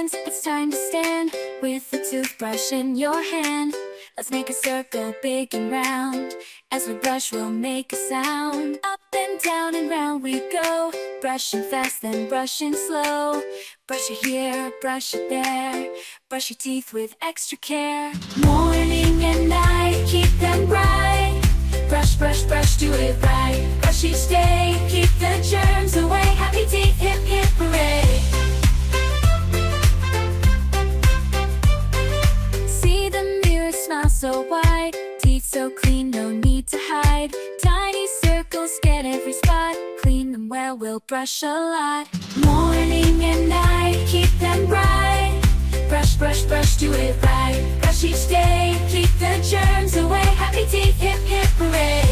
friends, it's time to stand with the toothbrush in your hand. Let's make a circle big and round. As we brush, we'll make a sound. Up and down and round we go, brushing fast then brushing slow. Brush it here, brush it there, brush your teeth with extra care. Morning and night, keep them bright. Brush, brush, brush, do it right. Brush each day, keep the germs away. Happy teeth, hip, hip, hooray. See the mirror, smile so wide. Teeth so clean, no need to hide. Tiny circles, get every spot. Clean them well, we'll brush a lot. Morning and night, keep them bright. Brush, brush, brush, do it right. Brush each day, keep the germs away. Happy teeth, hip, hip, hooray.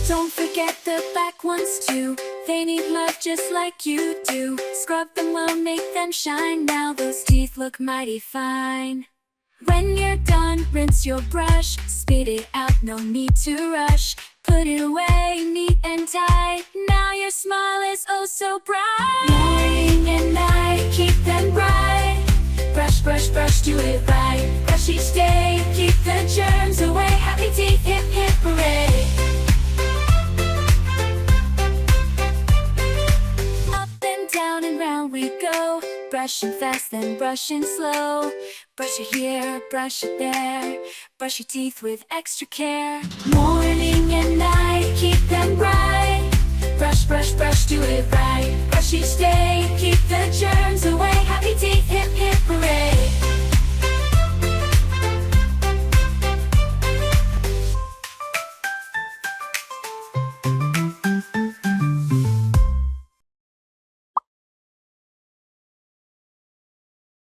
Don't forget the back ones too. They need love just like you do. Scrub them well, make them shine. Now those teeth look mighty fine. When you're done, rinse your brush. Spit it out, no need to rush. Put it away, neat and tight. Now your smile is oh so bright. Morning and night, keep them bright. Brush, brush, brush, do it right. Brush each day, keep the germs away. Happy teeth, hip, hip, hooray. Up and down and round we go, brushing fast then brushing slow. Brush it here, brush it there, brush your teeth with extra care. Morning and night, keep them bright. Brush, brush, brush, do it right. Brush each day, keep the germs away. Happy teeth, hip, hip, hooray.